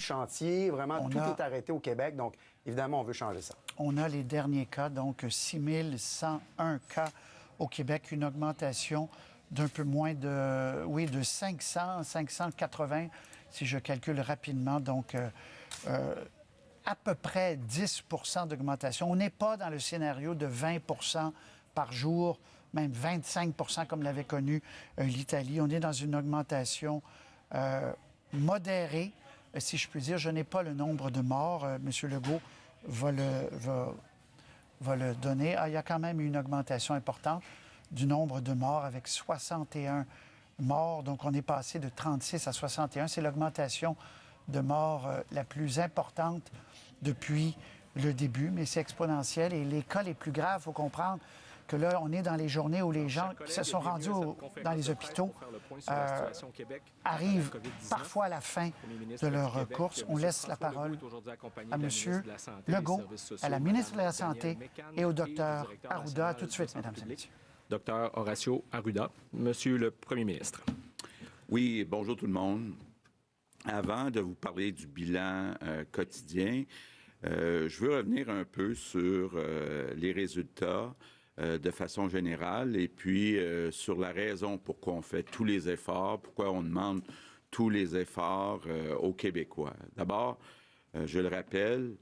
chantier, vraiment, tout est arrêté au Québec. Donc, évidemment, on veut changer ça. On a les derniers cas, donc 6 101 cas au Québec, une augmentation d'un peu moins de 580, si je calcule rapidement. Donc, à peu près 10 d'augmentation. On n'est pas dans le scénario de 20 par jour, même 25 comme l'avait connu l'Italie. On est dans une augmentation modérée, si je puis dire. Je n'ai pas le nombre de morts. M. Legault va le donner. Il y a quand même une augmentation importante du nombre de morts avec 61 morts. Donc, on est passé de 36 à 61. C'est l'augmentation de morts la plus importante depuis le début, mais c'est exponentiel. Et les cas les plus graves, il faut comprendre que là, on est dans les journées où les gens qui se sont rendus dans les hôpitaux arrivent parfois à la fin de leur course. On laisse la parole à M. Legault, à la ministre de la Santé et au Dr Arruda. Tout de suite, mesdames et messieurs. Dr Horacio Arruda, Monsieur le Premier ministre. Oui, bonjour tout le monde. Avant de vous parler du bilan quotidien, je veux revenir un peu sur les résultats de façon générale et puis sur la raison pourquoi on fait tous les efforts, pourquoi on demande tous les efforts aux Québécois. D'abord, je le rappelle,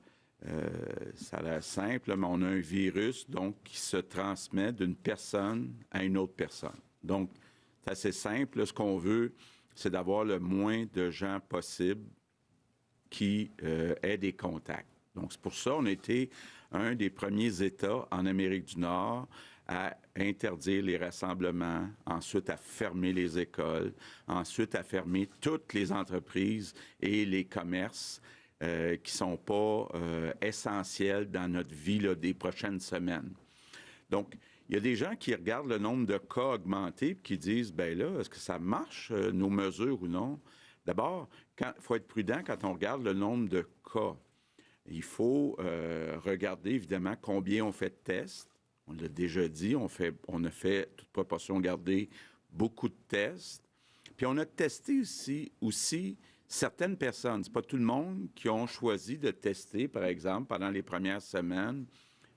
ça a l'air simple, mais on a un virus donc qui se transmet d'une personne à une autre personne. Donc, c'est assez simple. Ce qu'on veut, c'est d'avoir le moins de gens possible qui aient des contacts. Donc, c'est pour ça qu'on a été un des premiers États en Amérique du Nord à interdire les rassemblements, ensuite à fermer les écoles, ensuite à fermer toutes les entreprises et les commerces qui ne sont pas essentiels dans notre vie là, des prochaines semaines. Donc, il y a des gens qui regardent le nombre de cas augmenter et qui disent, bien là, est-ce que ça marche, nos mesures ou non? D'abord, il faut être prudent quand on regarde le nombre de cas. Il faut regarder, évidemment, combien on fait de tests. On l'a déjà dit, on a fait, toute proportion gardée, beaucoup de tests. Puis on a testé aussi certaines personnes. Ce n'est pas tout le monde qui ont choisi de tester, par exemple, pendant les premières semaines,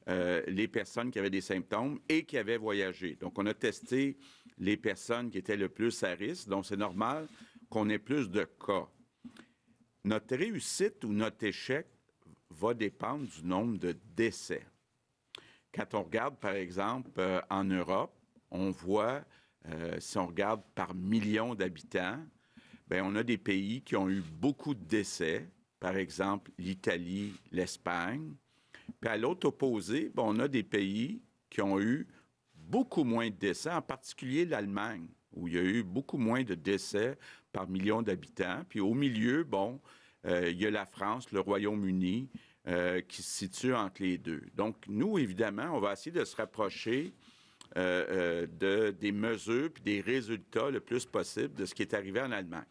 les personnes qui avaient des symptômes et qui avaient voyagé. Donc, on a testé les personnes qui étaient le plus à risque. Donc, c'est normal qu'on ait plus de cas. Notre réussite ou notre échec va dépendre du nombre de décès. Quand on regarde, par exemple, en Europe, on voit, si on regarde par million d'habitants, bien, on a des pays qui ont eu beaucoup de décès, par exemple l'Italie, l'Espagne. Puis à l'autre opposé, bien, on a des pays qui ont eu beaucoup moins de décès, en particulier l'Allemagne, où il y a eu beaucoup moins de décès par million d'habitants. Puis au milieu, bon, il y a la France, le Royaume-Uni, qui se situe entre les deux. Donc, nous, évidemment, on va essayer de se rapprocher des mesures puis des résultats le plus possible de ce qui est arrivé en Allemagne.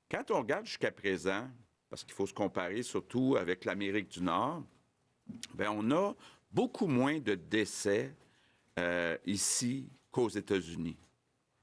Quand on regarde jusqu'à présent, parce qu'il faut se comparer surtout avec l'Amérique du Nord, bien, on a beaucoup moins de décès ici qu'aux États-Unis.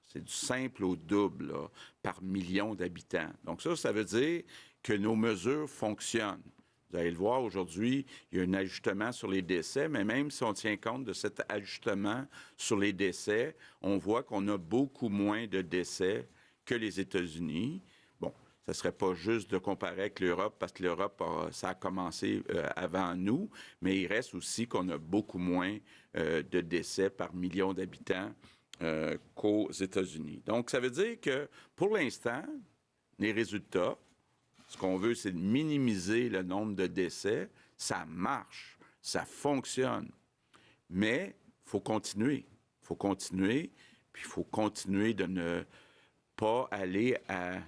C'est du simple au double là, par million d'habitants. Donc ça veut dire que nos mesures fonctionnent. Vous allez le voir aujourd'hui, il y a un ajustement sur les décès, mais même si on tient compte de cet ajustement sur les décès, on voit qu'on a beaucoup moins de décès que les États-Unis. Bon, ça ne serait pas juste de comparer avec l'Europe, parce que l'Europe, ça a commencé avant nous, mais il reste aussi qu'on a beaucoup moins de décès par million d'habitants qu'aux États-Unis. Donc, ça veut dire que, pour l'instant, les résultats, ce qu'on veut, c'est de minimiser le nombre de décès. Ça marche, ça fonctionne. Mais il faut continuer. Il faut continuer, puis il faut continuer de ne pas aller à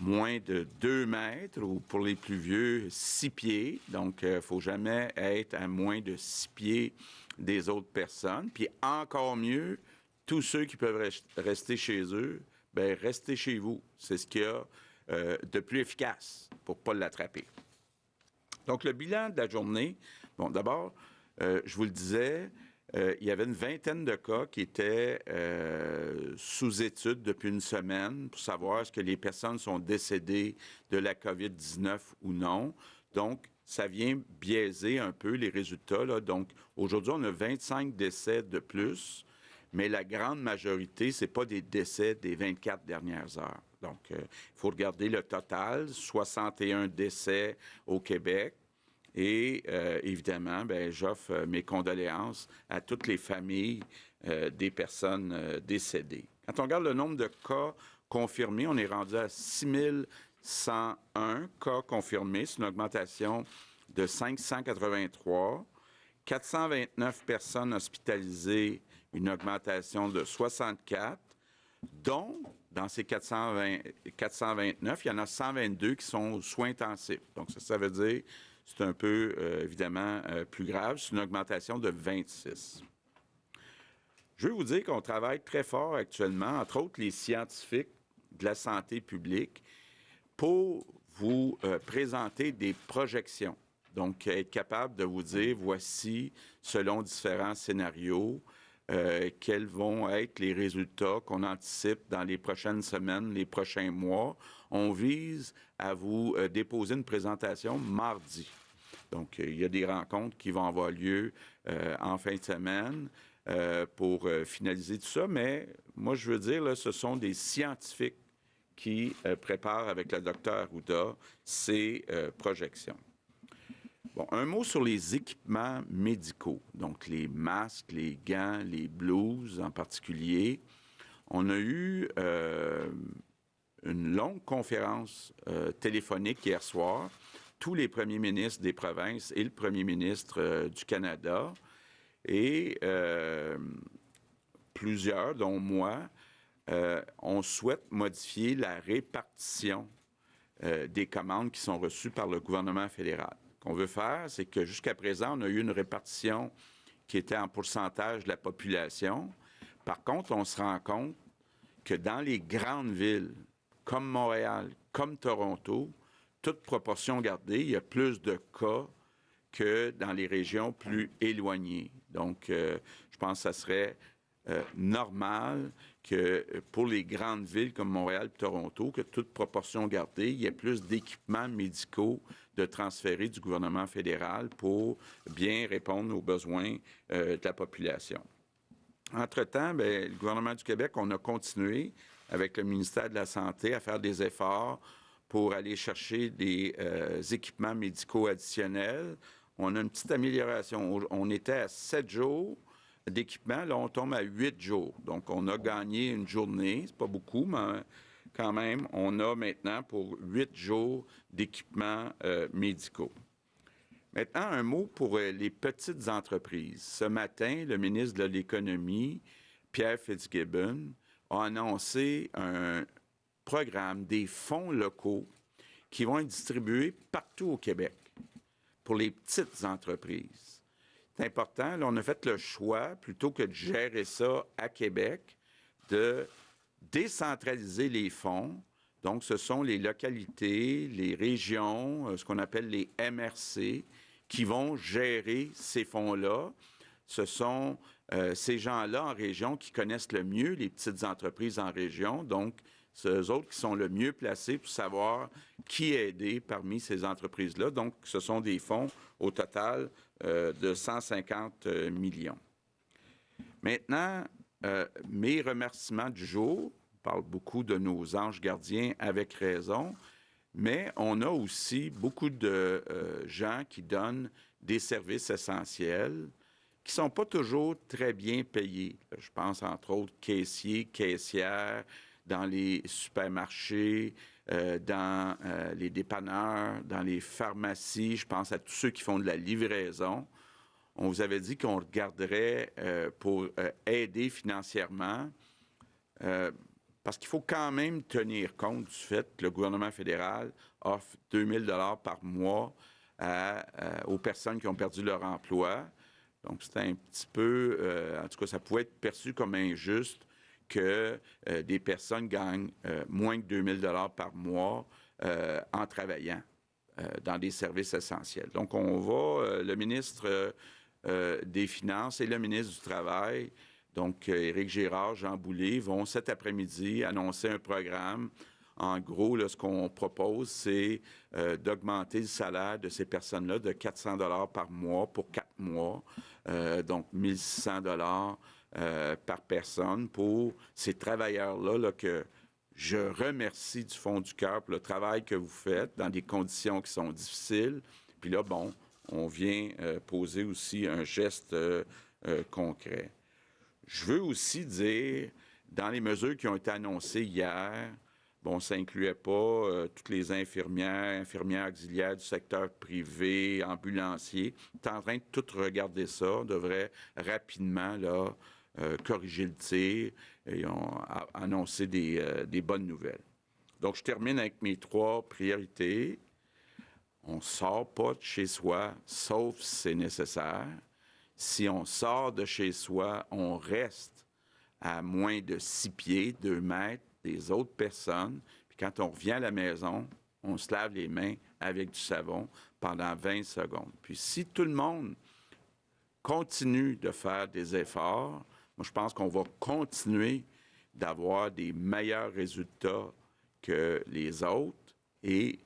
moins de 2 mètres, ou pour les plus vieux, 6 pieds. Donc, il ne faut jamais être à moins de 6 pieds des autres personnes. Puis encore mieux, tous ceux qui peuvent rester chez eux, bien, restez chez vous. C'est ce qu'il y a de plus efficace pour ne pas l'attraper. Donc, le bilan de la journée, bon, d'abord, je vous le disais, il y avait une vingtaine de cas qui étaient sous étude depuis une semaine pour savoir est-ce que les personnes sont décédées de la COVID-19 ou non. Donc, ça vient biaiser un peu les résultats, là. Donc, aujourd'hui, on a 25 décès de plus, mais la grande majorité, ce n'est pas des décès des 24 dernières heures. Donc, il faut regarder le total, 61 décès au Québec. Et évidemment, j'offre mes condoléances à toutes les familles des personnes décédées. Quand on regarde le nombre de cas confirmés, on est rendu à 6101 cas confirmés. C'est une augmentation de 583. 429 personnes hospitalisées, une augmentation de 64, dont, dans ces 429, il y en a 122 qui sont aux soins intensifs. Donc, ça veut dire c'est un peu, évidemment, plus grave. C'est une augmentation de 26. Je veux vous dire qu'on travaille très fort actuellement, entre autres les scientifiques de la santé publique, pour vous présenter des projections. Donc, être capable de vous dire, voici, selon différents scénarios, quels vont être les résultats qu'on anticipe dans les prochaines semaines, les prochains mois. On vise à vous déposer une présentation mardi. Donc, il y a des rencontres qui vont avoir lieu en fin de semaine pour finaliser tout ça. Mais moi, je veux dire, là, ce sont des scientifiques qui préparent avec le docteur Arruda ces projections. Bon, un mot sur les équipements médicaux, donc les masques, les gants, les blouses en particulier. On a eu une longue conférence téléphonique hier soir, tous les premiers ministres des provinces et le premier ministre du Canada, et plusieurs, dont moi, on souhaite modifier la répartition des commandes qui sont reçues par le gouvernement fédéral. Ce qu'on veut faire, c'est que jusqu'à présent, on a eu une répartition qui était en pourcentage de la population. Par contre, on se rend compte que dans les grandes villes, comme Montréal, comme Toronto, toute proportion gardée, il y a plus de cas que dans les régions plus éloignées. Donc, je pense que ça serait normal que pour les grandes villes comme Montréal et Toronto, que toute proportion gardée, il y ait plus d'équipements médicaux de transférer du gouvernement fédéral pour bien répondre aux besoins de la population. Entre-temps, le gouvernement du Québec, on a continué avec le ministère de la Santé à faire des efforts pour aller chercher des équipements médicaux additionnels. On a une petite amélioration. On était à 7 jours d'équipement. Là, on tombe à 8 jours. Donc, on a gagné une journée. C'est pas beaucoup, mais quand même, on a maintenant pour 8 jours d'équipements médicaux. Maintenant, un mot pour les petites entreprises. Ce matin, le ministre de l'Économie, Pierre Fitzgibbon, a annoncé un programme des fonds locaux qui vont être distribués partout au Québec pour les petites entreprises. C'est important. Là, on a fait le choix, plutôt que de gérer ça à Québec, de décentraliser les fonds. Donc, ce sont les localités, les régions, ce qu'on appelle les MRC, qui vont gérer ces fonds-là. Ce sont ces gens-là en région qui connaissent le mieux les petites entreprises en région. Donc, c'est eux autres qui sont le mieux placés pour savoir qui aider parmi ces entreprises-là. Donc, ce sont des fonds au total de 150 millions. Maintenant, mes remerciements du jour. On parle beaucoup de nos anges gardiens avec raison, mais on a aussi beaucoup de gens qui donnent des services essentiels qui ne sont pas toujours très bien payés. Je pense entre autres caissiers, caissières, dans les supermarchés, dans les dépanneurs, dans les pharmacies. Je pense à tous ceux qui font de la livraison. On vous avait dit qu'on regarderait pour aider financièrement, parce qu'il faut quand même tenir compte du fait que le gouvernement fédéral offre 2 000 $ par mois aux personnes qui ont perdu leur emploi. Donc, c'est un petit peu, en tout cas, ça pouvait être perçu comme injuste que des personnes gagnent moins que 2 000 $ par mois en travaillant dans des services essentiels. Donc, le ministre des Finances et le ministre du Travail, donc Éric Girard, Jean Boulet, vont cet après-midi annoncer un programme. En gros, là, ce qu'on propose, c'est d'augmenter le salaire de ces personnes-là de 400 $ par mois pour 4 mois, donc 1 600 $ par personne pour ces travailleurs-là là, que je remercie du fond du cœur pour le travail que vous faites dans des conditions qui sont difficiles. Puis là, bon, on vient poser aussi un geste concret. Je veux aussi dire, dans les mesures qui ont été annoncées hier, bon, ça incluait pas toutes les infirmières auxiliaires du secteur privé, ambulanciers. Tu es en train de tout regarder ça. On devrait rapidement là, corriger le tir et annoncer des bonnes nouvelles. Donc, je termine avec mes 3 priorités. On ne sort pas de chez soi, sauf si c'est nécessaire. Si on sort de chez soi, on reste à moins de 6 pieds, 2 mètres des autres personnes. Puis quand on revient à la maison, on se lave les mains avec du savon pendant 20 secondes. Puis si tout le monde continue de faire des efforts, moi, je pense qu'on va continuer d'avoir des meilleurs résultats que les autres. Et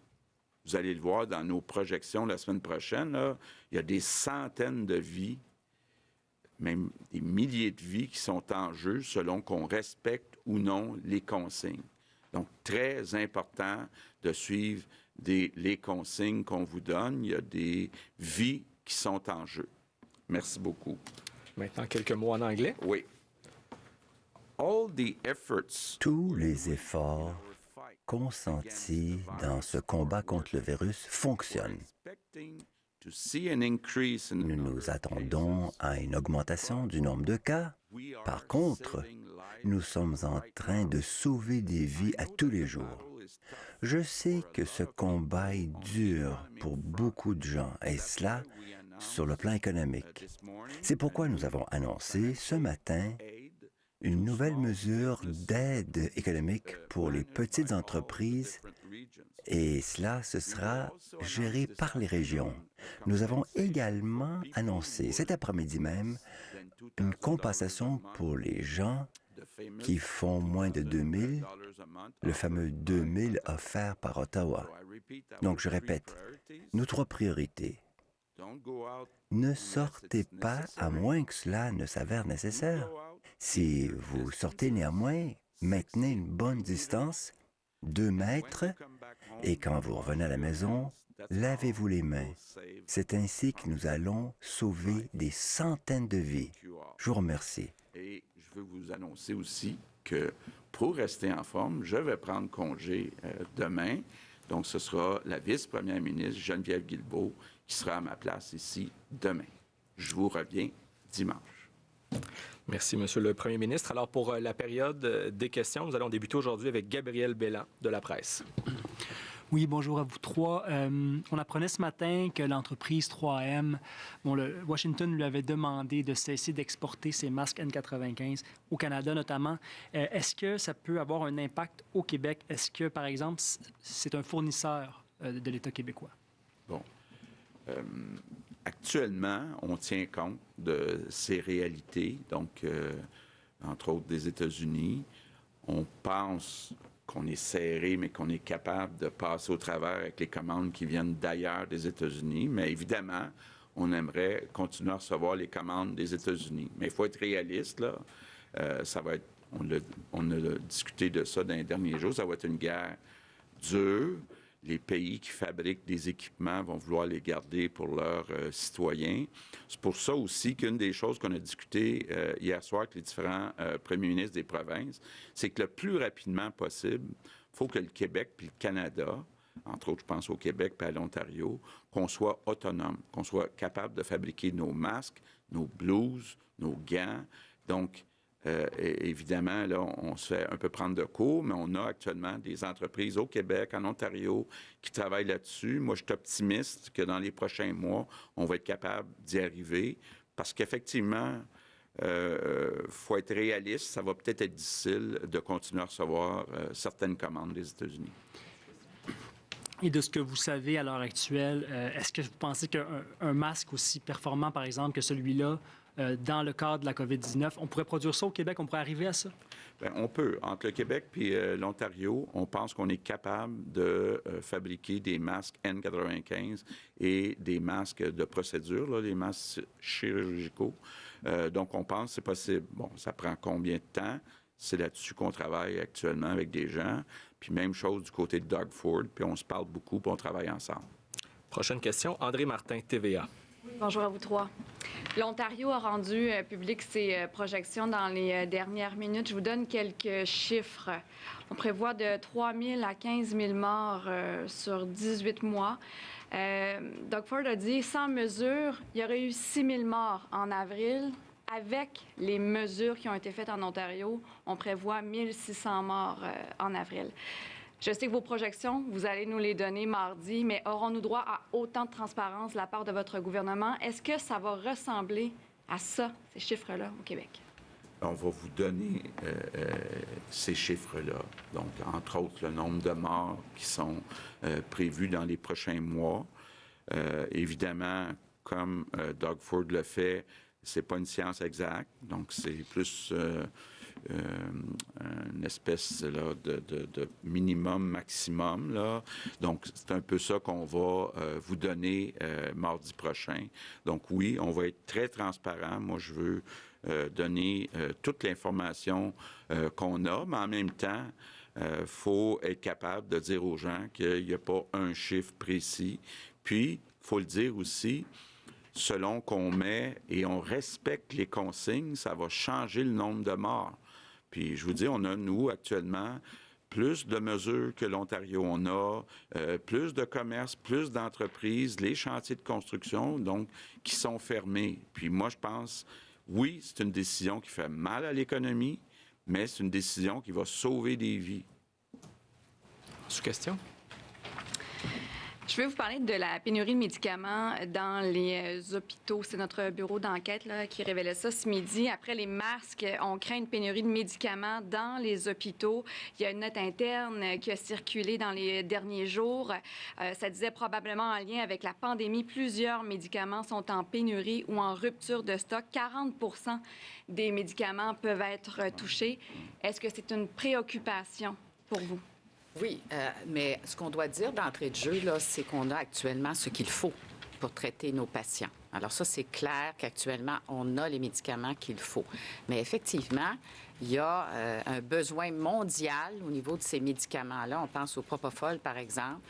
vous allez le voir dans nos projections la semaine prochaine, là, il y a des centaines de vies, même des milliers de vies qui sont en jeu selon qu'on respecte ou non les consignes. Donc, très important de suivre les consignes qu'on vous donne. Il y a des vies qui sont en jeu. Merci beaucoup. Maintenant, quelques mots en anglais. Oui. All the efforts Tous les efforts consentis dans ce combat contre le virus fonctionnent. Nous nous attendons à une augmentation du nombre de cas. Par contre, nous sommes en train de sauver des vies à tous les jours. Je sais que ce combat est dur pour beaucoup de gens, et cela sur le plan économique. C'est pourquoi nous avons annoncé ce matin une nouvelle mesure d'aide économique pour les petites entreprises, et cela, ce sera géré par les régions. Nous avons également annoncé cet après-midi même une compensation pour les gens qui font moins de 2 000, le fameux 2 000 offert par Ottawa. Donc, je répète, nos 3 priorités. Ne sortez pas à moins que cela ne s'avère nécessaire. Si vous sortez néanmoins, maintenez une bonne distance, 2 mètres, et quand vous revenez à la maison, lavez-vous les mains. C'est ainsi que nous allons sauver des centaines de vies. Je vous remercie. Et je veux vous annoncer aussi que pour rester en forme, je vais prendre congé demain. Donc, ce sera la vice-première ministre Geneviève Guilbeault qui sera à ma place ici demain. Je vous reviens dimanche. Merci, Monsieur le Premier ministre. Alors, pour la période des questions, nous allons débuter aujourd'hui avec Gabriel Bélan de La Presse. Oui, bonjour à vous 3. On apprenait ce matin que l'entreprise 3M, Washington lui avait demandé de cesser d'exporter ses masques N95 au Canada notamment. Est-ce que ça peut avoir un impact au Québec? Est-ce que, par exemple, c'est un fournisseur de l'État québécois? Bon. Actuellement, on tient compte de ces réalités, donc, entre autres des États-Unis. On pense qu'on est serré, mais qu'on est capable de passer au travers avec les commandes qui viennent d'ailleurs des États-Unis. Mais évidemment, on aimerait continuer à recevoir les commandes des États-Unis. Mais il faut être réaliste, là. Ça va être, on a discuté de ça dans les derniers jours, ça va être une guerre dure. Les pays qui fabriquent des équipements vont vouloir les garder pour leurs citoyens. C'est pour ça aussi qu'une des choses qu'on a discuté hier soir avec les différents premiers ministres des provinces, c'est que le plus rapidement possible, il faut que le Québec puis le Canada, entre autres, je pense au Québec puis à l'Ontario, qu'on soit autonome, qu'on soit capable de fabriquer nos masques, nos blouses, nos gants. Donc, évidemment, là, on se fait un peu prendre de court, mais on a actuellement des entreprises au Québec, en Ontario, qui travaillent là-dessus. Moi, je suis optimiste que dans les prochains mois, on va être capable d'y arriver parce qu'effectivement, faut être réaliste. Ça va peut-être être difficile de continuer à recevoir certaines commandes des États-Unis. Et de ce que vous savez à l'heure actuelle, est-ce que vous pensez qu'un masque aussi performant, par exemple, que celui-là, dans le cadre de la COVID-19, on pourrait produire ça au Québec? On pourrait arriver à ça? Bien, on peut. Entre le Québec et l'Ontario, on pense qu'on est capable de fabriquer des masques N95 et des masques de procédure, là, les masques chirurgicaux. Donc, on pense que c'est possible. Bon, ça prend combien de temps? C'est là-dessus qu'on travaille actuellement avec des gens. Puis même chose du côté de Doug Ford. Puis on se parle beaucoup, puis on travaille ensemble. Prochaine question, André Martin, TVA. Bonjour à vous trois. L'Ontario a rendu public ses projections dans les dernières minutes. Je vous donne quelques chiffres. On prévoit de 3 000 à 15 000 morts sur 18 mois. Doug Ford a dit, sans mesure, il y aurait eu 6 000 morts en avril. Avec les mesures qui ont été faites en Ontario, on prévoit 1 600 morts en avril. Je sais que vos projections, vous allez nous les donner mardi, mais aurons-nous droit à autant de transparence de la part de votre gouvernement? Est-ce que ça va ressembler à ça, ces chiffres-là, au Québec? On va vous donner ces chiffres-là. Donc, entre autres, le nombre de morts qui sont prévus dans les prochains mois. Évidemment, comme Doug Ford le fait, c'est pas une science exacte, donc c'est plus une espèce là, de minimum, maximum. Là. Donc, c'est un peu ça qu'on va vous donner mardi prochain. Donc, oui, on va être très transparent. Moi, je veux donner toute l'information qu'on a, mais en même temps, il faut être capable de dire aux gens qu'il n'y a pas un chiffre précis. Puis, il faut le dire aussi, selon qu'on met et on respecte les consignes, ça va changer le nombre de morts. Puis, je vous dis, on a, nous, actuellement, plus de mesures que l'Ontario. On a plus de commerces, plus d'entreprises, les chantiers de construction, donc, qui sont fermés. Puis, moi, je pense, oui, c'est une décision qui fait mal à l'économie, mais c'est une décision qui va sauver des vies. Sous question? Je vais vous parler de la pénurie de médicaments dans les hôpitaux. C'est notre bureau d'enquête là, qui révélait ça ce midi. Après les masques, on craint une pénurie de médicaments dans les hôpitaux. Il y a une note interne qui a circulé dans les derniers jours. Ça disait probablement en lien avec la pandémie. Plusieurs médicaments sont en pénurie ou en rupture de stock. 40 des médicaments peuvent être touchés. Est-ce que c'est une préoccupation pour vous? Oui, mais ce qu'on doit dire d'entrée de jeu, là, c'est qu'on a actuellement ce qu'il faut pour traiter nos patients. Alors ça, c'est clair qu'actuellement, on a les médicaments qu'il faut. Mais effectivement, il y a un besoin mondial au niveau de ces médicaments-là. On pense au propofol, par exemple,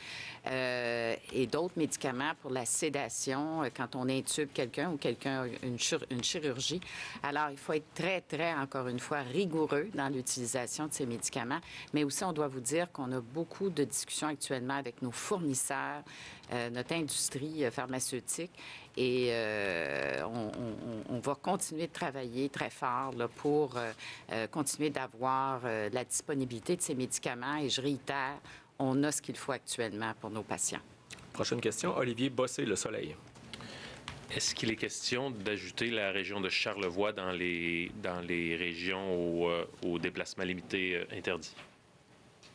et d'autres médicaments pour la sédation quand on intube quelqu'un ou quelqu'un a une chirurgie. Alors, il faut être très, très, encore une fois, rigoureux dans l'utilisation de ces médicaments. Mais aussi, on doit vous dire qu'on a beaucoup de discussions actuellement avec nos fournisseurs, notre industrie pharmaceutique. Et on va continuer de travailler très fort là, pour continuer d'avoir la disponibilité de ces médicaments. Et je réitère, on a ce qu'il faut actuellement pour nos patients. Prochaine question, Olivier Bossé, Le Soleil. Est-ce qu'il est question d'ajouter la région de Charlevoix dans les régions aux déplacements limités interdits?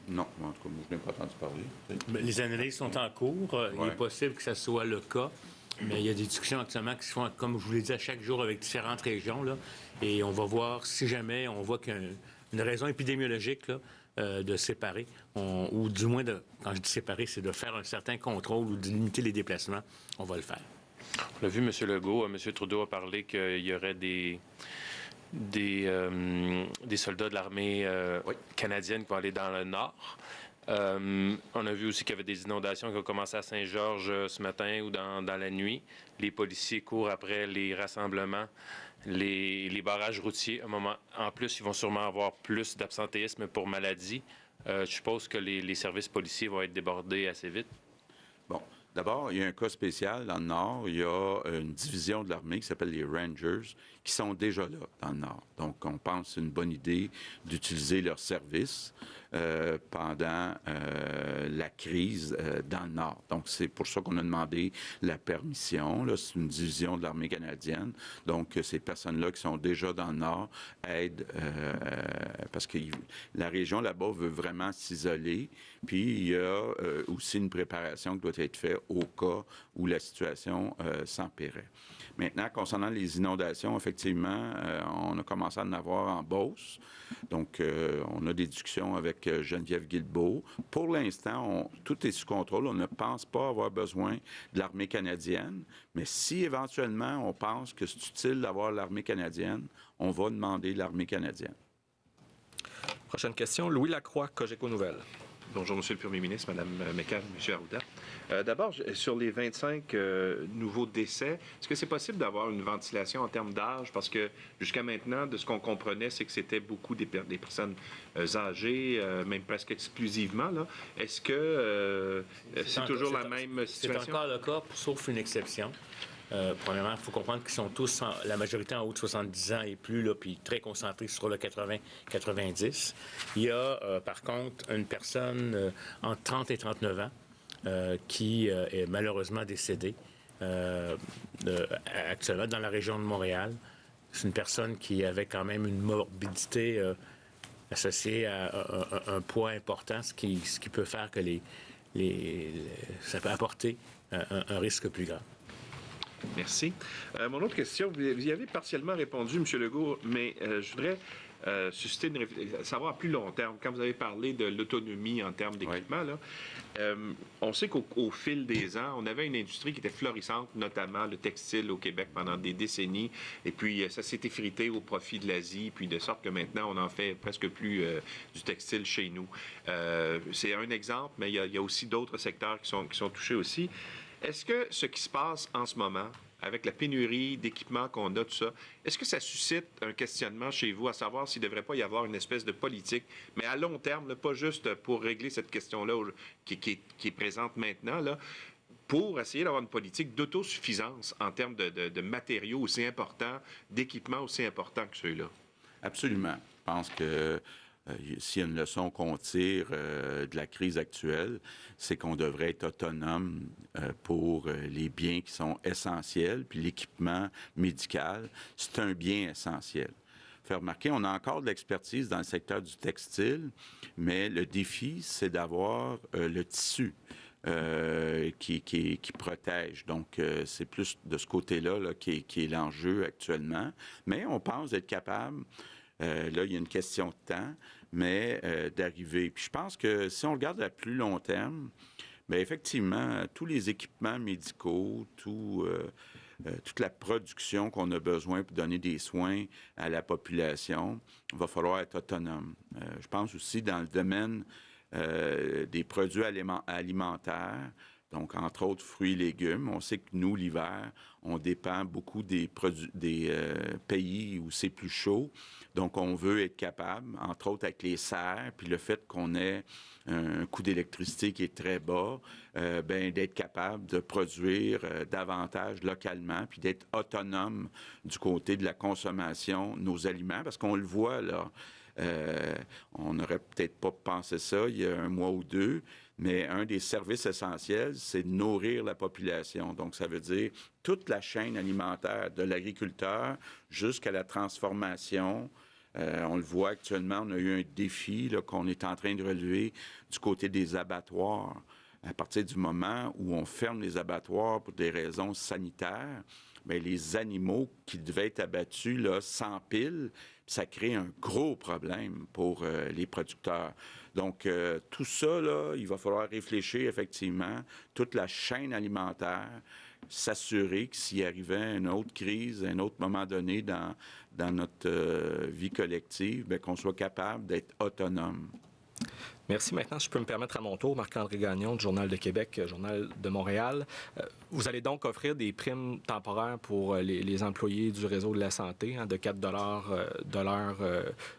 Non, en tout cas, moi, je n'ai pas entendu parler. Les analyses sont en cours. Il est possible que ça soit le cas. Mais il y a des discussions actuellement qui se font, comme je vous l'ai dit, à chaque jour avec différentes régions. Là, et on va voir si jamais on voit qu'il y a une raison épidémiologique là, de séparer, ou du moins, quand je dis séparer, c'est de faire un certain contrôle ou de limiter les déplacements. On va le faire. On l'a vu, M. Legault, M. Trudeau a parlé qu'il y aurait des soldats de l'armée canadienne qui vont aller dans le nord. On a vu aussi qu'il y avait des inondations qui ont commencé à Saint-Georges ce matin ou dans la nuit. Les policiers courent après les rassemblements, les barrages routiers. En plus, ils vont sûrement avoir plus d'absentéisme pour maladie. Je suppose que les services policiers vont être débordés assez vite. Bon. D'abord, il y a un cas spécial dans le Nord. Il y a une division de l'armée qui s'appelle les Rangers qui sont déjà là dans le Nord. Donc, on pense que c'est une bonne idée d'utiliser leurs services. pendant la crise dans le Nord. Donc, c'est pour ça qu'on a demandé la permission. Là, c'est une division de l'armée canadienne. Donc, ces personnes-là qui sont déjà dans le Nord aident parce que la région là-bas veut vraiment s'isoler. Puis, il y a aussi une préparation qui doit être faite au cas où la situation s'empirait. Maintenant, concernant les inondations, effectivement, on a commencé à en avoir en Beauce. Donc, on a des discussions avec Geneviève Guilbeault. Pour l'instant, tout est sous contrôle. On ne pense pas avoir besoin de l'armée canadienne. Mais si éventuellement, on pense que c'est utile d'avoir l'armée canadienne, on va demander l'armée canadienne. Prochaine question, Louis Lacroix, Cogeco Nouvelles. Bonjour, Monsieur le Premier ministre, Mme McCann, M. Arruda. D'abord, sur les 25 nouveaux décès, est-ce que c'est possible d'avoir une ventilation en termes d'âge? Parce que jusqu'à maintenant, de ce qu'on comprenait, c'est que c'était beaucoup des personnes âgées, même presque exclusivement. Là. Est-ce que c'est toujours la même situation? C'est encore le cas, sauf une exception. Premièrement, il faut comprendre qu'ils sont tous, la majorité en haut de 70 ans et plus, là, puis très concentrés sur le 80-90. Il y a, par contre, une personne entre 30 et 39 ans qui est malheureusement décédée actuellement dans la région de Montréal. C'est une personne qui avait quand même une morbidité associée à un poids important, ce qui peut faire que ça peut apporter un risque plus grave. Merci. Mon autre question, vous y avez partiellement répondu, M. Legault, mais je voudrais susciter savoir à plus long terme. Quand vous avez parlé de l'autonomie en termes d'équipement, là, on sait qu'au fil des ans, on avait une industrie qui était florissante, notamment le textile au Québec pendant des décennies, et puis ça s'est effrité au profit de l'Asie, puis de sorte que maintenant, on en fait presque plus du textile chez nous. C'est un exemple, mais il y a aussi d'autres secteurs qui sont touchés aussi. Est-ce que ce qui se passe en ce moment, avec la pénurie d'équipements qu'on a, tout ça, est-ce que ça suscite un questionnement chez vous à savoir s'il ne devrait pas y avoir une espèce de politique, mais à long terme, là, pas juste pour régler cette question-là qui est présente maintenant, là, pour essayer d'avoir une politique d'autosuffisance en termes de matériaux aussi importants, d'équipements aussi importants que ceux-là? Absolument. Je pense que s'il y a une leçon qu'on tire de la crise actuelle, c'est qu'on devrait être autonome pour les biens qui sont essentiels, puis l'équipement médical, c'est un bien essentiel. Faire remarquer, on a encore de l'expertise dans le secteur du textile, mais le défi, c'est d'avoir le tissu qui protège. Donc, c'est plus de ce côté-là là, qui est l'enjeu actuellement. Mais on pense être capable. Là, il y a une question de temps, mais d'arriver. Puis je pense que si on regarde à plus long terme, bien effectivement, tous les équipements médicaux, toute la production qu'on a besoin pour donner des soins à la population, il va falloir être autonome. Je pense aussi dans le domaine des produits alimentaires, donc entre autres fruits et légumes. On sait que nous, l'hiver, on dépend beaucoup des pays où c'est plus chaud. Donc, on veut être capable, entre autres avec les serres, puis le fait qu'on ait un coût d'électricité qui est très bas, d'être capable de produire davantage localement, puis d'être autonome du côté de la consommation de nos aliments, parce qu'on le voit, là, on n'aurait peut-être pas pensé ça il y a un mois ou deux, mais un des services essentiels, c'est de nourrir la population. Donc, ça veut dire toute la chaîne alimentaire, de l'agriculteur jusqu'à la transformation. On le voit actuellement, on a eu un défi là, qu'on est en train de relever du côté des abattoirs. À partir du moment où on ferme les abattoirs pour des raisons sanitaires, bien, les animaux qui devaient être abattus là, s'empilent, ça crée un gros problème pour les producteurs. Donc, tout ça, là, il va falloir réfléchir effectivement, toute la chaîne alimentaire, s'assurer que s'il arrivait une autre crise, à un autre moment donné dans notre vie collective, bien, qu'on soit capable d'être autonome. Merci. Maintenant, si je peux me permettre à mon tour, Marc-André Gagnon, du Journal de Québec, Journal de Montréal. Vous allez donc offrir des primes temporaires pour les employés du réseau de la santé, de 4 de l'heure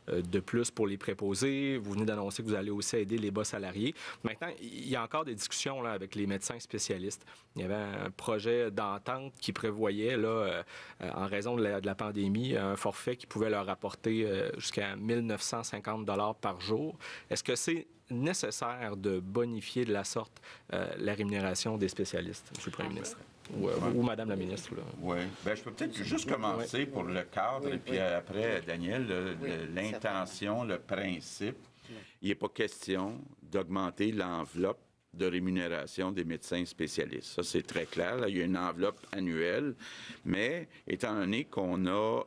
de plus pour les préposés. Vous venez d'annoncer que vous allez aussi aider les bas salariés. Maintenant, il y a encore des discussions là, avec les médecins spécialistes. Il y avait un projet d'entente qui prévoyait, là, en raison de la pandémie, un forfait qui pouvait leur apporter jusqu'à 1 950 $ par jour. Est-ce que c'est nécessaire de bonifier de la sorte la rémunération des spécialistes, M. le Premier ministre? Ou Mme la ministre. Oui. Bien, je peux peut-être juste commencer pour le cadre, et puis après, Daniel, l'intention, le principe. Il n'est pas question d'augmenter l'enveloppe de rémunération des médecins spécialistes. Ça, c'est très clair. Là, il y a une enveloppe annuelle, mais étant donné qu'on a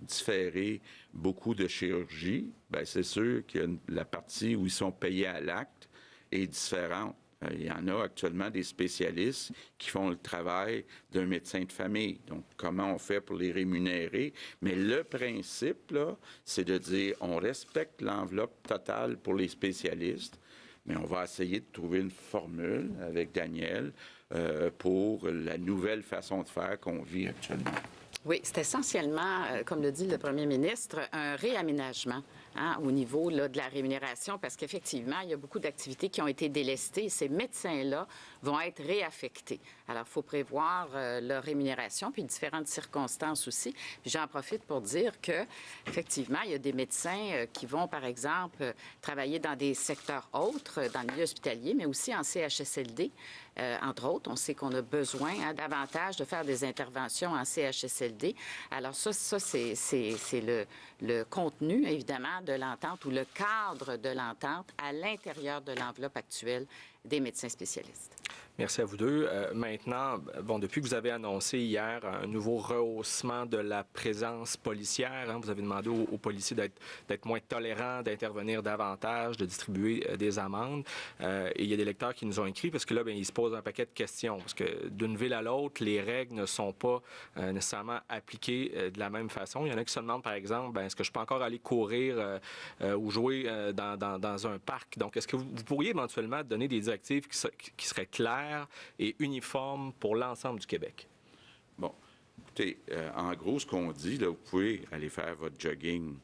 différé beaucoup de chirurgies, bien, c'est sûr que la partie où ils sont payés à l'acte est différente. Il y en a actuellement des spécialistes qui font le travail d'un médecin de famille. Donc, comment on fait pour les rémunérer? Mais le principe, là, c'est de dire on respecte l'enveloppe totale pour les spécialistes, mais on va essayer de trouver une formule avec Daniel pour la nouvelle façon de faire qu'on vit actuellement. Oui, c'est essentiellement, comme le dit le premier ministre, un réaménagement au niveau là, de la rémunération, parce qu'effectivement, il y a beaucoup d'activités qui ont été délestées. Ces médecins-là vont être réaffectés. Alors, il faut prévoir leur rémunération, puis différentes circonstances aussi. Puis j'en profite pour dire que, effectivement, il y a des médecins qui vont, par exemple, travailler dans des secteurs autres, dans le milieu hospitalier, mais aussi en CHSLD. Entre autres, on sait qu'on a besoin davantage de faire des interventions en CHSLD. Alors ça c'est le contenu, évidemment, de l'entente ou le cadre de l'entente à l'intérieur de l'enveloppe actuelle des médecins spécialistes. Merci à vous deux. Maintenant, bon, depuis que vous avez annoncé hier un nouveau rehaussement de la présence policière, vous avez demandé aux policiers d'être moins tolérants, d'intervenir davantage, de distribuer des amendes. Et il y a des lecteurs qui nous ont écrit parce que là, bien, ils se posent un paquet de questions. Parce que d'une ville à l'autre, les règles ne sont pas nécessairement appliquées de la même façon. Il y en a qui se demandent, par exemple, est-ce que je peux encore aller courir ou jouer dans un parc? Donc, est-ce que vous pourriez éventuellement donner des directives qui seraient claires et uniforme pour l'ensemble du Québec? Bon, écoutez, en gros, ce qu'on dit, là, vous pouvez aller faire votre jogging.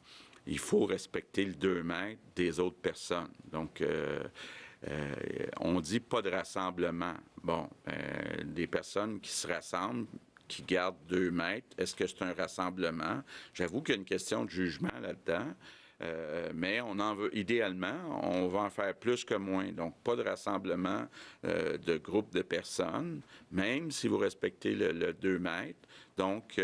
Il faut respecter le 2 mètres des autres personnes. Donc, on dit pas de rassemblement. Bon, des personnes qui se rassemblent, qui gardent 2 mètres, est-ce que c'est un rassemblement? J'avoue qu'il y a une question de jugement là-dedans. Mais on en veut, idéalement, on va en faire plus que moins. Donc, pas de rassemblement de groupes de personnes, même si vous respectez le 2 mètres. Donc,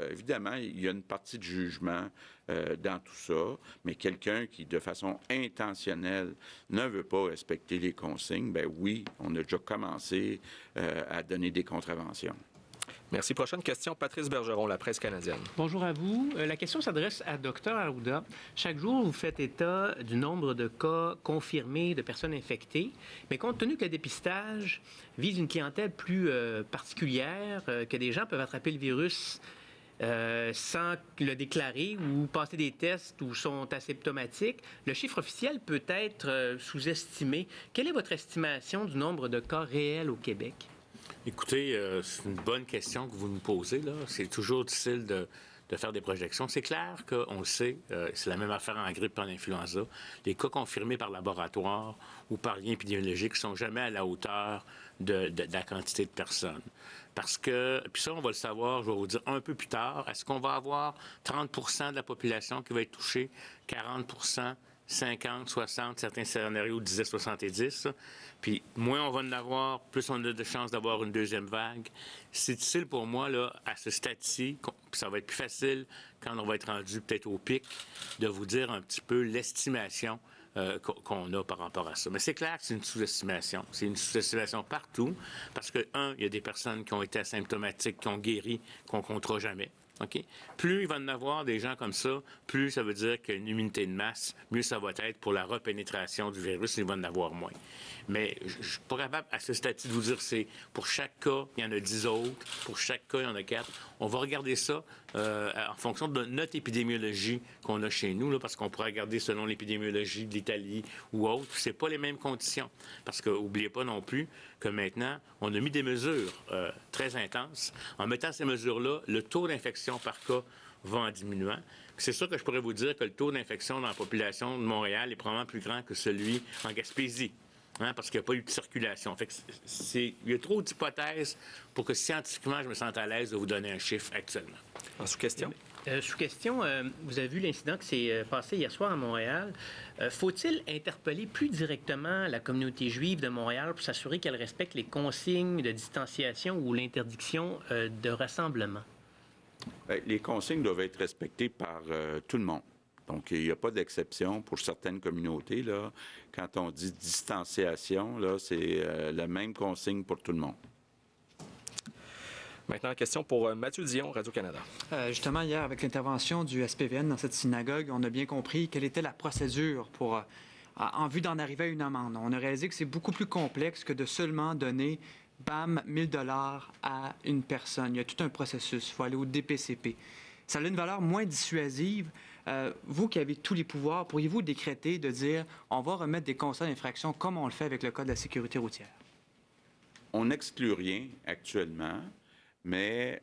évidemment, il y a une partie de jugement dans tout ça, mais quelqu'un qui, de façon intentionnelle, ne veut pas respecter les consignes, bien oui, on a déjà commencé à donner des contraventions. Merci. Prochaine question, Patrice Bergeron, La Presse canadienne. Bonjour à vous. La question s'adresse à Dr Arruda. Chaque jour, vous faites état du nombre de cas confirmés de personnes infectées, mais compte tenu que le dépistage vise une clientèle plus particulière, que des gens peuvent attraper le virus sans le déclarer ou passer des tests ou sont asymptomatiques, le chiffre officiel peut être sous-estimé. Quelle est votre estimation du nombre de cas réels au Québec? Écoutez, c'est une bonne question que vous nous posez, là. C'est toujours difficile de faire des projections. C'est clair qu'on le sait, c'est la même affaire en grippe et en influenza. Les cas confirmés par laboratoire ou par lien épidémiologique ne sont jamais à la hauteur de la quantité de personnes. Parce que, puis ça, on va le savoir, je vais vous dire un peu plus tard, est-ce qu'on va avoir 30 % de la population qui va être touchée, 40 %, 50, 60, certains scénarios disaient 70. Puis moins on va en avoir, plus on a de chances d'avoir une deuxième vague. C'est difficile pour moi, là, à ce stade-ci, puis ça va être plus facile quand on va être rendu peut-être au pic, de vous dire un petit peu l'estimation qu'on a par rapport à ça. Mais c'est clair que c'est une sous-estimation. C'est une sous-estimation partout, parce que, il y a des personnes qui ont été asymptomatiques, qui ont guéri, qu'on ne comptera jamais. OK? Plus il va en avoir des gens comme ça, plus ça veut dire qu'une immunité de masse, mieux ça va être pour la repénétration du virus, il va en avoir moins. Mais je ne suis pas capable, à ce stade-ci, de vous dire c'est pour chaque cas, il y en a 10 autres, pour chaque cas, il y en a 4. On va regarder ça en fonction de notre épidémiologie qu'on a chez nous, là, parce qu'on pourra regarder selon l'épidémiologie de l'Italie ou autre. C'est pas les mêmes conditions. Parce que, n'oubliez pas non plus que maintenant, on a mis des mesures très intenses. En mettant ces mesures-là, le taux d'infection par cas va en diminuant. C'est sûr que je pourrais vous dire que le taux d'infection dans la population de Montréal est probablement plus grand que celui en Gaspésie. Hein, parce qu'il n'y a pas eu de circulation. Fait que il y a trop d'hypothèses pour que scientifiquement, je me sente à l'aise de vous donner un chiffre actuellement. En sous-question? Sous-question, vous avez vu l'incident qui s'est passé hier soir à Montréal. Faut-il interpeller plus directement la communauté juive de Montréal pour s'assurer qu'elle respecte les consignes de distanciation ou l'interdiction de rassemblement? Bien, les consignes doivent être respectées par tout le monde. Donc, il n'y a pas d'exception pour certaines communautés. Là, quand on dit distanciation, là, c'est la même consigne pour tout le monde. Maintenant, question pour Mathieu Dion, Radio-Canada. Justement, hier, avec l'intervention du SPVN dans cette synagogue, on a bien compris quelle était la procédure pour, en vue d'en arriver à une amende. On a réalisé que c'est beaucoup plus complexe que de seulement donner, bam, 1 000 $ à une personne. Il y a tout un processus. Il faut aller au DPCP. Ça a une valeur moins dissuasive. Vous qui avez tous les pouvoirs, pourriez-vous décréter de dire on va remettre des constats d'infraction comme on le fait avec le Code de la sécurité routière? On n'exclut rien actuellement, mais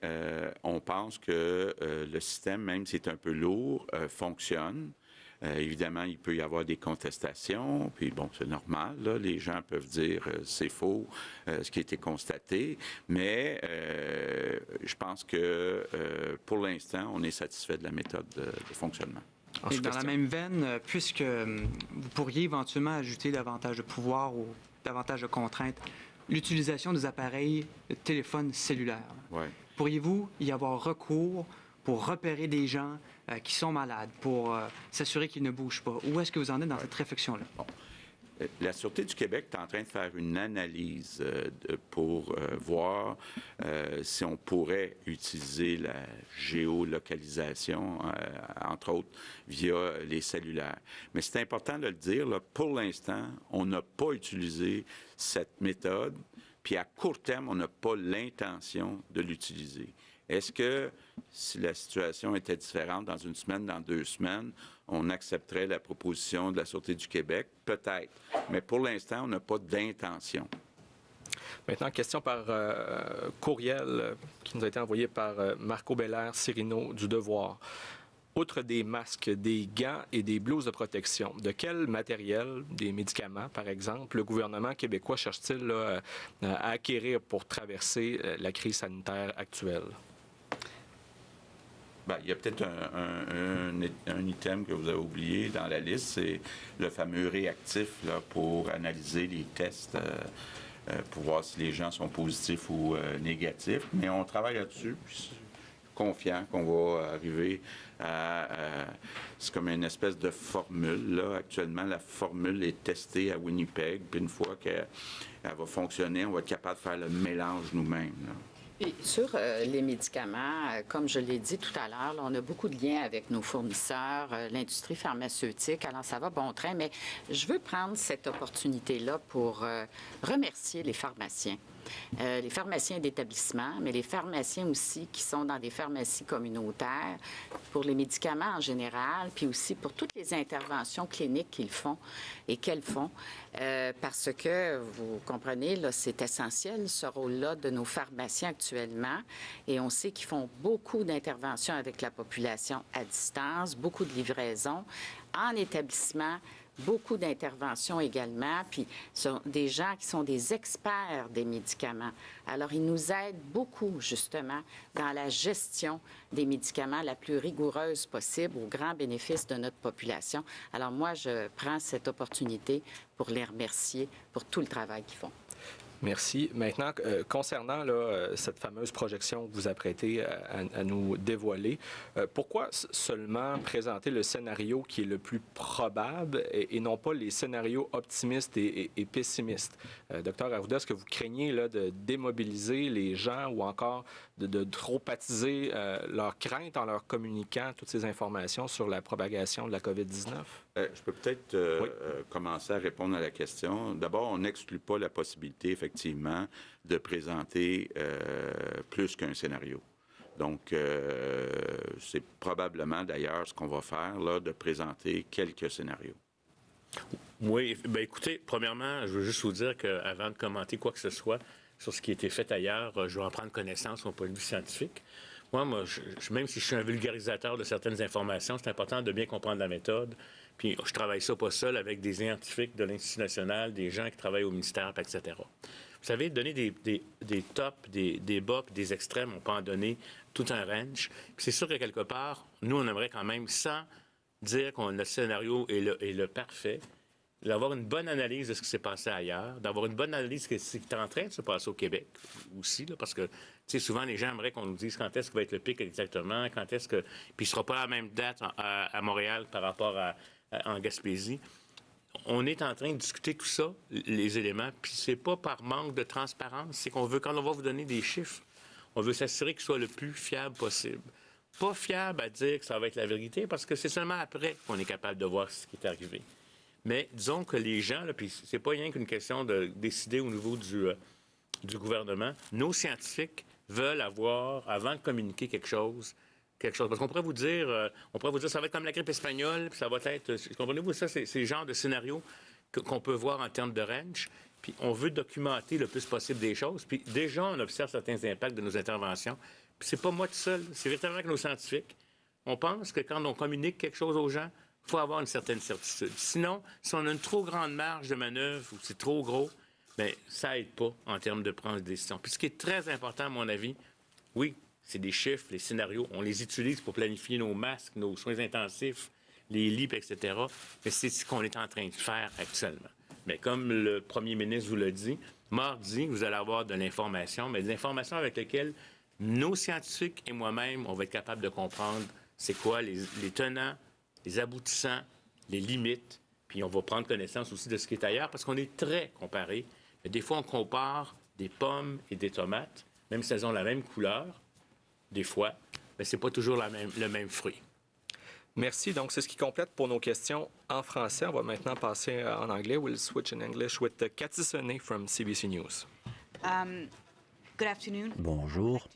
on pense que le système, même si c'est un peu lourd, fonctionne. Évidemment, il peut y avoir des contestations, puis bon, c'est normal, là, les gens peuvent dire c'est faux, ce qui a été constaté, mais je pense que pour l'instant, on est satisfait de la méthode de fonctionnement. Et dans la même veine, puisque vous pourriez éventuellement ajouter davantage de pouvoir ou davantage de contraintes, l'utilisation des appareils de téléphone cellulaire. Ouais. Pourriez-vous y avoir recours pour repérer des gens qui sont malades, pour s'assurer qu'ils ne bougent pas? Où est-ce que vous en êtes dans cette réflexion-là? Bon. La Sûreté du Québec est en train de faire une analyse pour voir si on pourrait utiliser la géolocalisation, entre autres, via les cellulaires. Mais c'est important de le dire, là, pour l'instant, on n'a pas utilisé cette méthode, puis à court terme, on n'a pas l'intention de l'utiliser. Est-ce que, si la situation était différente dans une semaine, dans 2 semaines, on accepterait la proposition de la Sûreté du Québec? Peut-être. Mais pour l'instant, on n'a pas d'intention. Maintenant, question par courriel qui nous a été envoyé par Marco Belair Cirino du Devoir. Outre des masques, des gants et des blouses de protection, de quel matériel, des médicaments par exemple, le gouvernement québécois cherche-t-il à acquérir pour traverser la crise sanitaire actuelle? Bien, il y a peut-être un item que vous avez oublié dans la liste, c'est le fameux réactif là, pour analyser les tests, pour voir si les gens sont positifs ou négatifs. Mais on travaille là-dessus, puis je suis confiant qu'on va arriver à c'est comme une espèce de formule. Là. Actuellement, la formule est testée à Winnipeg, puis une fois qu'elle va fonctionner, on va être capable de faire le mélange nous-mêmes. Là. Et sur les médicaments, comme je l'ai dit tout à l'heure, on a beaucoup de liens avec nos fournisseurs, l'industrie pharmaceutique, alors ça va bon train, mais je veux prendre cette opportunité-là pour remercier les pharmaciens d'établissement, mais les pharmaciens aussi qui sont dans des pharmacies communautaires, pour les médicaments en général, puis aussi pour toutes les interventions cliniques qu'ils font et qu'elles font, parce que, vous comprenez, là, c'est essentiel, ce rôle-là de nos pharmaciens actuellement, et on sait qu'ils font beaucoup d'interventions avec la population à distance, beaucoup de livraisons en établissement, beaucoup d'interventions également, puis ce sont des gens qui sont des experts des médicaments. Alors, ils nous aident beaucoup, justement, dans la gestion des médicaments la plus rigoureuse possible, au grand bénéfice de notre population. Alors, moi, je prends cette opportunité pour les remercier pour tout le travail qu'ils font. Merci. Maintenant, concernant cette fameuse projection que vous apprêtez à nous dévoiler, pourquoi seulement présenter le scénario qui est le plus probable et non pas les scénarios optimistes et pessimistes? Docteur Arruda, est-ce que vous craignez là, de démobiliser les gens ou encore de trop attiser leurs craintes en leur communiquant toutes ces informations sur la propagation de la COVID-19? Je peux peut-être commencer à répondre à la question. D'abord, on n'exclut pas la possibilité, effectivement, de présenter plus qu'un scénario. Donc, c'est probablement, d'ailleurs, ce qu'on va faire, là, de présenter quelques scénarios. Oui, bien écoutez, premièrement, je veux juste vous dire qu'avant de commenter quoi que ce soit sur ce qui a été fait ailleurs, je vais en prendre connaissance au point de vue scientifique. Moi, même si je suis un vulgarisateur de certaines informations, c'est important de bien comprendre la méthode. Puis je travaille ça pas seul avec des scientifiques de l'Institut national, des gens qui travaillent au ministère, etc. Vous savez, donner des tops, des bas, puis des extrêmes, on peut en donner tout un range. Puis c'est sûr que quelque part, nous, on aimerait quand même, sans dire que le scénario est le parfait, d'avoir une bonne analyse de ce qui s'est passé ailleurs, d'avoir une bonne analyse de ce qui est en train de se passer au Québec aussi, là, parce que souvent les gens aimeraient qu'on nous dise quand est-ce que va être le pic exactement, quand est-ce que... Puis il ne sera pas à la même date à Montréal par rapport en Gaspésie. On est en train de discuter tout ça, les éléments, puis c'est pas par manque de transparence, c'est qu'on veut, quand on va vous donner des chiffres, on veut s'assurer qu'ils soient le plus fiables possible. Pas fiable à dire que ça va être la vérité, parce que c'est seulement après qu'on est capable de voir ce qui est arrivé. Mais disons que les gens, là, puis c'est pas rien qu'une question de décider au niveau du gouvernement, nos scientifiques veulent avoir, avant de communiquer quelque chose. Parce qu'on pourrait vous dire, ça va être comme la grippe espagnole, puis ça va être, comprenez-vous, ça, c'est le genre de scénario qu'on peut voir en termes de range. Puis on veut documenter le plus possible des choses. Puis déjà, on observe certains impacts de nos interventions. Puis c'est pas moi tout seul, c'est véritablement que nos scientifiques. On pense que quand on communique quelque chose aux gens, il faut avoir une certaine certitude. Sinon, si on a une trop grande marge de manœuvre ou c'est trop gros, bien, ça n'aide pas en termes de prendre des décisions. Puis ce qui est très important, à mon avis, oui, c'est des chiffres, les scénarios. On les utilise pour planifier nos masques, nos soins intensifs, les lits, etc. Mais c'est ce qu'on est en train de faire actuellement. Mais comme le premier ministre vous l'a dit, mardi, vous allez avoir de l'information, mais de l'information avec laquelle nos scientifiques et moi-même, on va être capable de comprendre c'est quoi les tenants, les aboutissants, les limites, puis on va prendre connaissance aussi de ce qui est ailleurs, parce qu'on est très comparé. Mais des fois, on compare des pommes et des tomates, même si elles ont la même couleur, des fois, mais ce n'est pas toujours le même fruit. Merci. Donc, c'est ce qui complète pour nos questions en français. On va maintenant passer en anglais. We'll switch in English with Cathy Sonnet from CBC News. Good afternoon. Bonjour.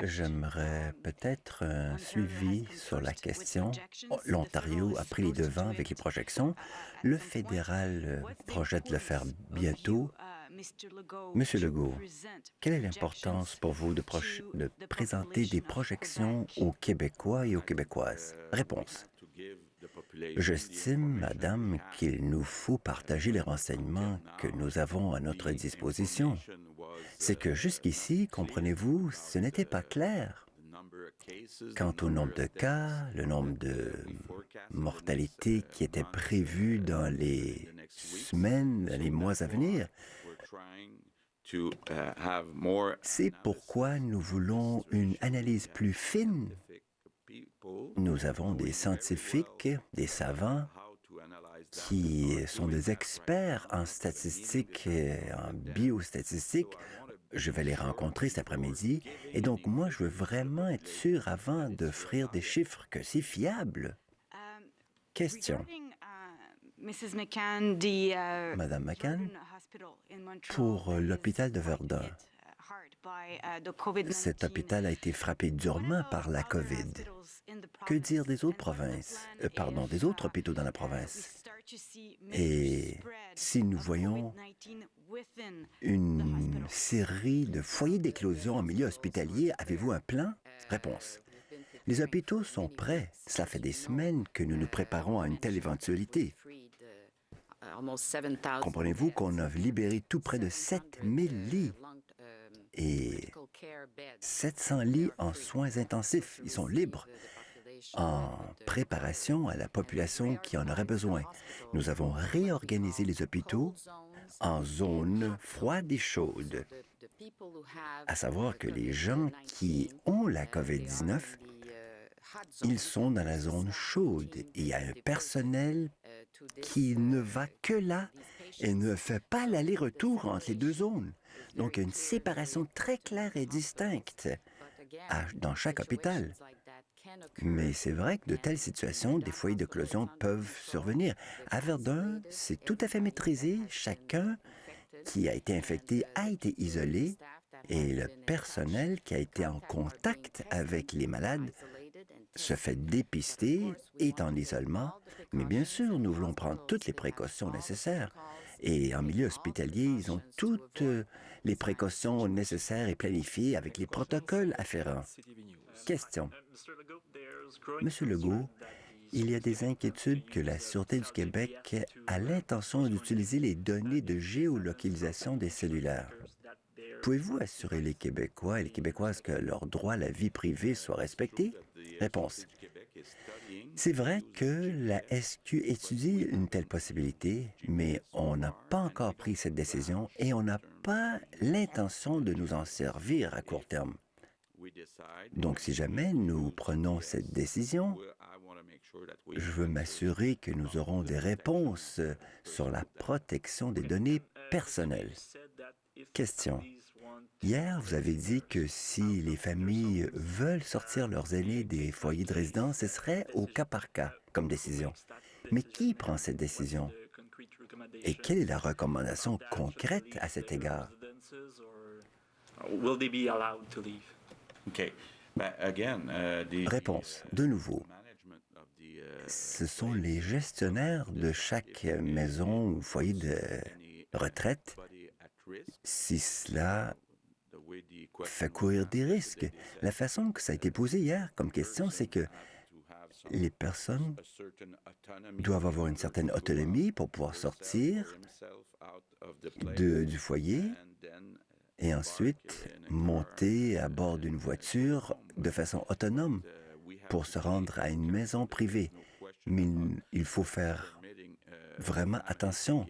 J'aimerais peut-être un suivi sur la question. L'Ontario a pris les devants avec les projections. Le fédéral projette de le faire bientôt. Monsieur Legault, quelle est l'importance pour vous de présenter des projections aux Québécois et aux Québécoises? Réponse. J'estime, Madame, qu'il nous faut partager les renseignements que nous avons à notre disposition. C'est que jusqu'ici, comprenez-vous, ce n'était pas clair. Quant au nombre de cas, le nombre de mortalités qui étaient prévues dans les semaines, dans les mois à venir, c'est pourquoi nous voulons une analyse plus fine. Nous avons des scientifiques, des savants, qui sont des experts en statistiques, en biostatistiques. Je vais les rencontrer cet après-midi. Et donc, moi, je veux vraiment être sûr avant d'offrir des chiffres que c'est fiable. Question. Madame McCann, pour l'hôpital de Verdun, cet hôpital a été frappé durement par la COVID. Que dire des autres provinces, des autres hôpitaux dans la province? Et si nous voyons une série de foyers d'éclosion en milieu hospitalier, avez-vous un plan? Réponse. Les hôpitaux sont prêts. Cela fait des semaines que nous nous préparons à une telle éventualité. Comprenez-vous qu'on a libéré tout près de 7000 lits et 700 lits en soins intensifs. Ils sont libres en préparation à la population qui en aurait besoin. Nous avons réorganisé les hôpitaux en zone froide et chaude. À savoir que les gens qui ont la COVID-19, ils sont dans la zone chaude et il y a un personnel qui ne va que là et ne fait pas l'aller-retour entre les deux zones. Donc, il y a une séparation très claire et distincte dans chaque hôpital. Mais c'est vrai que de telles situations, des foyers d'éclosion peuvent survenir. À Verdun, c'est tout à fait maîtrisé. Chacun qui a été infecté a été isolé et le personnel qui a été en contact avec les malades se fait dépister, est en isolement. Mais bien sûr, nous voulons prendre toutes les précautions nécessaires. Et en milieu hospitalier, ils ont toutes les précautions nécessaires et planifiées avec les protocoles afférents. Question. Monsieur Legault, il y a des inquiétudes que la Sûreté du Québec a l'intention d'utiliser les données de géolocalisation des cellulaires. Pouvez-vous assurer les Québécois et les Québécoises que leur droit à la vie privée soit respecté? Réponse. C'est vrai que la SQ étudie une telle possibilité, mais on n'a pas encore pris cette décision et on n'a pas l'intention de nous en servir à court terme. Donc, si jamais nous prenons cette décision, je veux m'assurer que nous aurons des réponses sur la protection des données personnelles. Question. Hier, vous avez dit que si les familles veulent sortir leurs aînés des foyers de résidence, ce serait au cas par cas comme décision. Mais qui prend cette décision? Et quelle est la recommandation concrète à cet égard? Réponse. De nouveau. Ce sont les gestionnaires de chaque maison ou foyer de retraite. Si cela fait courir des risques. La façon que ça a été posé hier comme question, c'est que les personnes doivent avoir une certaine autonomie pour pouvoir sortir du foyer et ensuite monter à bord d'une voiture de façon autonome pour se rendre à une maison privée. Mais il faut faire vraiment attention.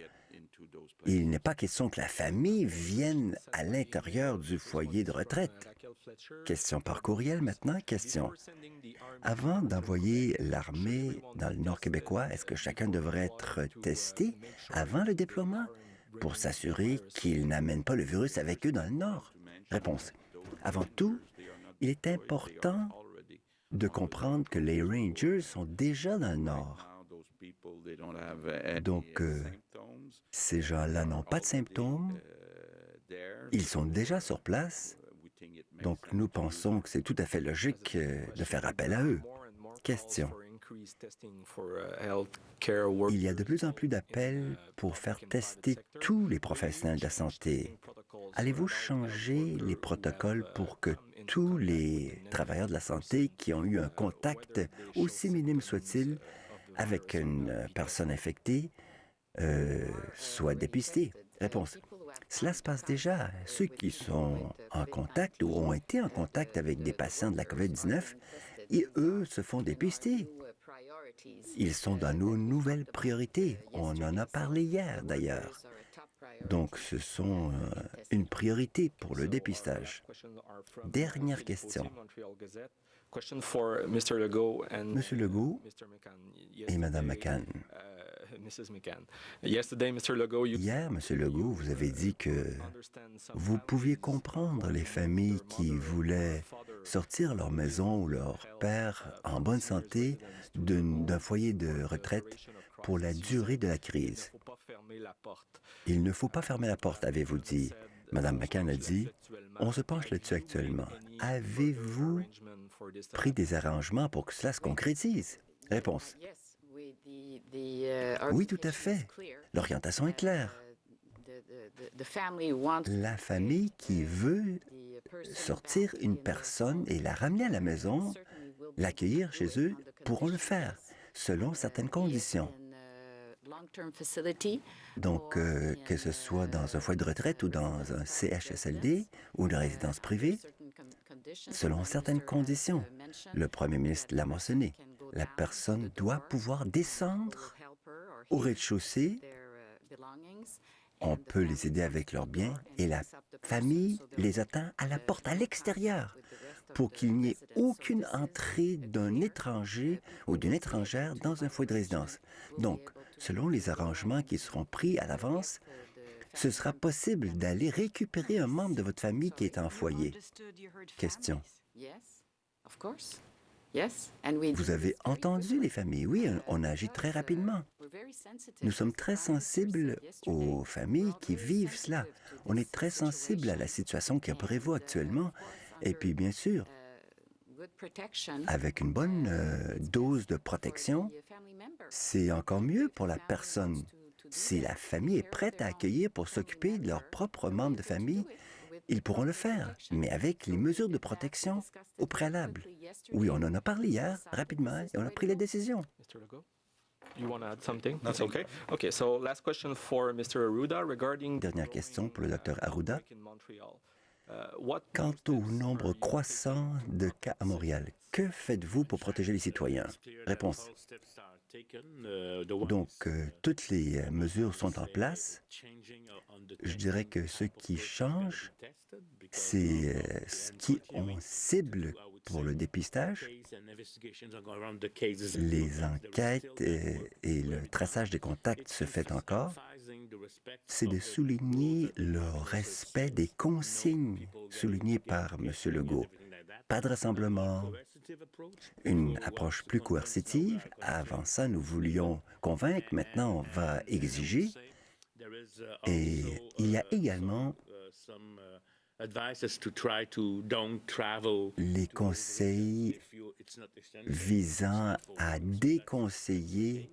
Il n'est pas question que la famille vienne à l'intérieur du foyer de retraite. Question par courriel maintenant. Question. Avant d'envoyer l'armée dans le Nord québécois, est-ce que chacun devrait être testé avant le déploiement pour s'assurer qu'ils n'amènent pas le virus avec eux dans le Nord? Réponse. Avant tout, il est important de comprendre que les Rangers sont déjà dans le Nord. Donc, ces gens-là n'ont pas de symptômes. Ils sont déjà sur place. Donc, nous pensons que c'est tout à fait logique de faire appel à eux. Question. Il y a de plus en plus d'appels pour faire tester tous les professionnels de la santé. Allez-vous changer les protocoles pour que tous les travailleurs de la santé qui ont eu un contact, aussi minime soit-il, avec une personne infectée, soient dépistés? Réponse. Cela se passe déjà. Ceux qui sont en contact ou ont été en contact avec des patients de la COVID-19, et eux se font dépister. Ils sont dans nos nouvelles priorités. On en a parlé hier, d'ailleurs. Donc, ce sont une priorité pour le dépistage. Dernière question. Monsieur Legault et Mme McCann. Hier, Monsieur Legault, vous avez dit que vous pouviez comprendre les familles qui voulaient sortir leur maison ou leur père en bonne santé d'un foyer de retraite pour la durée de la crise. Il ne faut pas fermer la porte, avez-vous dit. Mme McCann a dit, on se penche là-dessus actuellement. Avez-vous pris des arrangements pour que cela se concrétise? Réponse. Oui, tout à fait. L'orientation est claire. La famille qui veut sortir une personne et la ramener à la maison, l'accueillir chez eux, pourront le faire, selon certaines conditions. Donc, que ce soit dans un foyer de retraite ou dans un CHSLD ou une résidence privée, selon certaines conditions. Le premier ministre l'a mentionné. La personne doit pouvoir descendre au rez-de-chaussée On peut les aider avec leurs biens et la famille les attend à la porte, à l'extérieur, pour qu'il n'y ait aucune entrée d'un étranger ou d'une étrangère dans un foyer de résidence. Donc, selon les arrangements qui seront pris à l'avance, ce sera possible d'aller récupérer un membre de votre famille qui est en foyer. Question. Vous avez entendu les familles. Oui, on agit très rapidement. Nous sommes très sensibles aux familles qui vivent cela. On est très sensible à la situation qui prévaut actuellement. Et puis, bien sûr, avec une bonne dose de protection, c'est encore mieux pour la personne. Si la famille est prête à accueillir pour s'occuper de leurs propres membres de famille, ils pourront le faire, mais avec les mesures de protection au préalable. Oui, on en a parlé hier, rapidement, et on a pris la décision. You want to add something? That's okay. Okay, so last question for Mr. Arruda regarding... Dernière question pour le Dr. Arruda. Quant au nombre croissant de cas à Montréal, que faites-vous pour protéger les citoyens? Réponse. Donc, toutes les mesures sont en place. Je dirais que ce qui change, c'est ce qui on cible pour le dépistage. Les enquêtes et le traçage des contacts se fait encore. C'est de souligner le respect des consignes soulignées par M. Legault. Pas de rassemblement, une approche plus coercitive. Avant ça, nous voulions convaincre, maintenant on va exiger. Et il y a également les conseils visant à déconseiller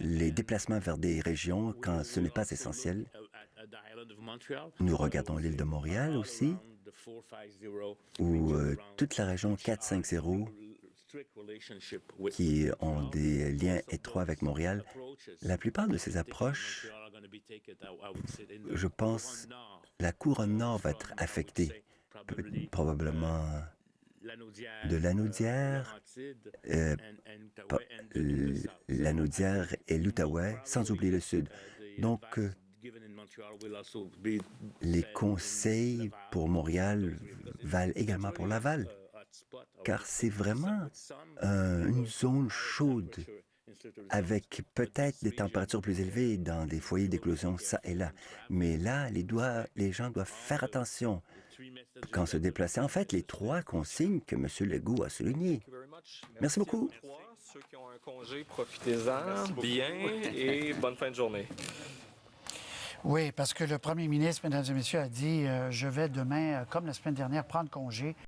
les déplacements vers des régions quand ce n'est pas essentiel. Nous regardons l'île de Montréal aussi, où toute la région 450 qui ont des liens étroits avec Montréal. La plupart de ces approches, je pense, la couronne nord va être affectée, probablement de Lanaudière, Lanaudière et l'Outaouais, sans oublier le sud. Donc, les conseils pour Montréal valent également pour Laval, car c'est vraiment une zone chaude, avec peut-être des températures plus élevées dans des foyers d'éclosion, ça et là. Mais là, les gens doivent faire attention quand se déplacer. En fait, les 3 consignes que M. Legault a soulignées. Merci beaucoup. Ceux qui ont un congé, profitez-en bien et bonne fin de journée. Oui, parce que le premier ministre, mesdames et messieurs, a dit je vais demain, comme la semaine dernière, prendre congé.